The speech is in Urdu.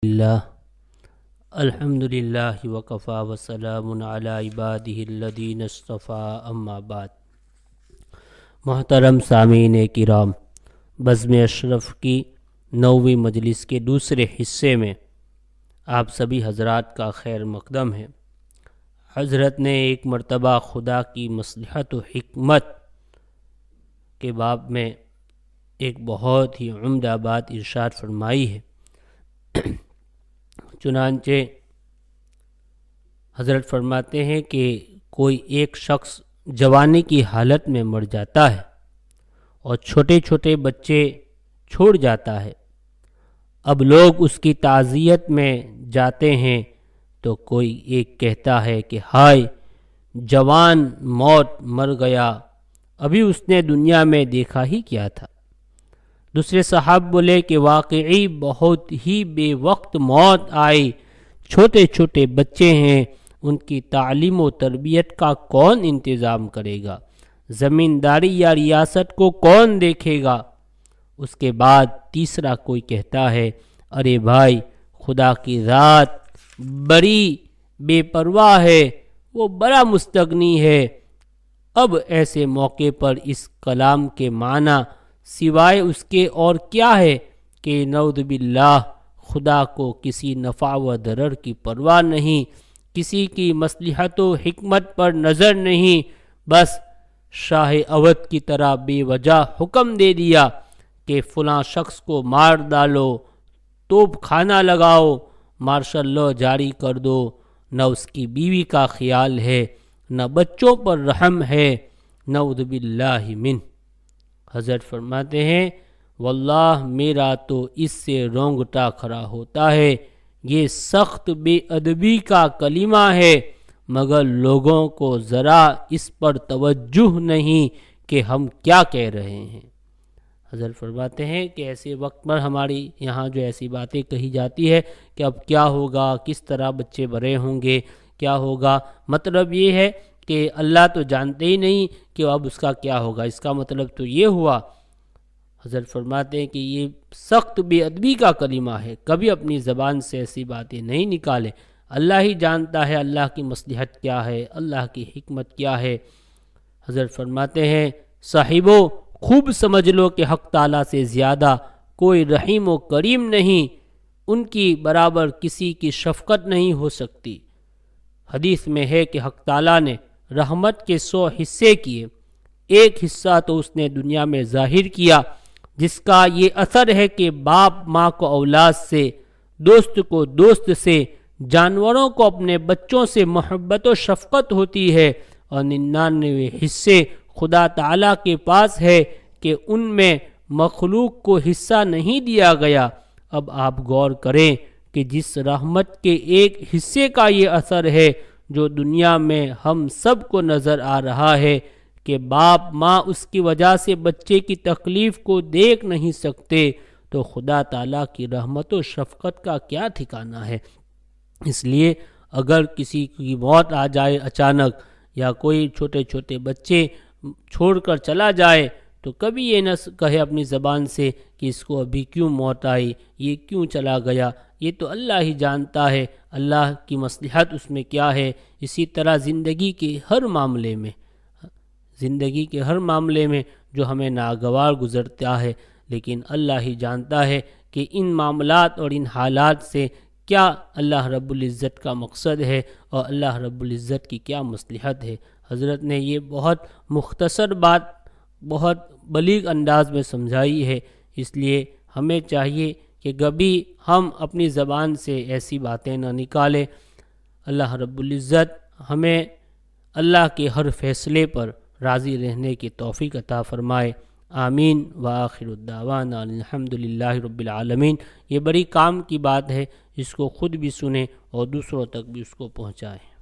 اللہ الحمدللہ وکفا وسلام علی عبادہ الذین اصطفیٰ اما بعد۔ محترم سامعین کرام، بزم اشرف کی 9ویں مجلس کے دوسرے حصے میں آپ سبھی حضرات کا خیر مقدم ہے۔ حضرت نے ایک مرتبہ خدا کی مصلحت و حکمت کے باب میں ایک بہت ہی عمدہ بات ارشاد فرمائی ہے۔ چنانچہ حضرت فرماتے ہیں کہ کوئی ایک شخص جوانی کی حالت میں مر جاتا ہے اور چھوٹے چھوٹے بچے چھوڑ جاتا ہے۔ اب لوگ اس کی تعزیت میں جاتے ہیں تو کوئی ایک کہتا ہے کہ ہائے جوان موت مر گیا، ابھی اس نے دنیا میں دیکھا ہی کیا تھا۔ دوسرے صاحب بولے کہ واقعی بہت ہی بے وقت موت آئی، چھوٹے چھوٹے بچے ہیں، ان کی تعلیم و تربیت کا کون انتظام کرے گا؟ زمینداری یا ریاست کو کون دیکھے گا؟ اس کے بعد تیسرا کوئی کہتا ہے ارے بھائی خدا کی ذات بڑی بے پرواہ ہے، وہ بڑا مستغنی ہے۔ اب ایسے موقع پر اس کلام کے معنی سوائے اس کے اور کیا ہے کہ نعوذ باللہ خدا کو کسی نفع و ضرر کی پرواہ نہیں، کسی کی مصلحت و حکمت پر نظر نہیں، بس شاہ اودھ کی طرح بے وجہ حکم دے دیا کہ فلاں شخص کو مار ڈالو، توپ خانہ لگاؤ، مارشل لاء جاری کر دو۔ نہ اس کی بیوی کا خیال ہے، نہ بچوں پر رحم ہے، نعوذ باللہ من۔ حضرت فرماتے ہیں واللہ میرا تو اس سے رونگٹا کھڑا ہوتا ہے، یہ سخت بے ادبی کا کلمہ ہے، مگر لوگوں کو ذرا اس پر توجہ نہیں کہ ہم کیا کہہ رہے ہیں۔ حضرت فرماتے ہیں کہ ایسے وقت پر ہماری یہاں جو ایسی باتیں کہی جاتی ہے کہ اب کیا ہوگا، کس طرح بچے بڑے ہوں گے، کیا ہوگا، مطلب یہ ہے کہ اللہ تو جانتے ہی نہیں کہ اب اس کا کیا ہوگا، اس کا مطلب تو یہ ہوا۔ حضرت فرماتے ہیں کہ یہ سخت بے ادبی کا کلمہ ہے، کبھی اپنی زبان سے ایسی باتیں نہیں نکالے، اللہ ہی جانتا ہے اللہ کی مصلحت کیا ہے، اللہ کی حکمت کیا ہے۔ حضرت فرماتے ہیں صاحبو خوب سمجھ لو کہ حق تعالیٰ سے زیادہ کوئی رحیم و کریم نہیں، ان کی برابر کسی کی شفقت نہیں ہو سکتی۔ حدیث میں ہے کہ حق تعالیٰ نے رحمت کے 100 حصے کیے، ایک حصہ تو اس نے دنیا میں ظاہر کیا جس کا یہ اثر ہے کہ باپ ماں کو اولاد سے، دوست کو دوست سے، جانوروں کو اپنے بچوں سے محبت و شفقت ہوتی ہے، اور 99 حصے خدا تعالیٰ کے پاس ہے کہ ان میں مخلوق کو حصہ نہیں دیا گیا۔ اب آپ غور کریں کہ جس رحمت کے ایک حصے کا یہ اثر ہے جو دنیا میں ہم سب کو نظر آ رہا ہے کہ باپ ماں اس کی وجہ سے بچے کی تکلیف کو دیکھ نہیں سکتے، تو خدا تعالیٰ کی رحمت و شفقت کا کیا ٹھکانہ ہے۔ اس لیے اگر کسی کی موت آ جائے اچانک، یا کوئی چھوٹے چھوٹے بچے چھوڑ کر چلا جائے، تو کبھی یہ نہ کہے اپنی زبان سے کہ اس کو ابھی کیوں موت آئی، یہ کیوں چلا گیا، یہ تو اللہ ہی جانتا ہے اللہ کی مصلحت اس میں کیا ہے۔ اسی طرح زندگی کے ہر معاملے میں جو ہمیں ناگوار گزرتا ہے، لیکن اللہ ہی جانتا ہے کہ ان معاملات اور ان حالات سے کیا اللہ رب العزت کا مقصد ہے اور اللہ رب العزت کی کیا مصلحت ہے۔ حضرت نے یہ بہت مختصر بات بہت بلیغ انداز میں سمجھائی ہے، اس لیے ہمیں چاہیے کہ کبھی ہم اپنی زبان سے ایسی باتیں نہ نکالیں۔ اللہ رب العزت ہمیں اللہ کے ہر فیصلے پر راضی رہنے کی توفیق عطا فرمائے، آمین۔ وآخر الدعوانا الحمدللہ رب العالمین۔ یہ بڑی کام کی بات ہے، اس کو خود بھی سنیں اور دوسروں تک بھی اس کو پہنچائیں۔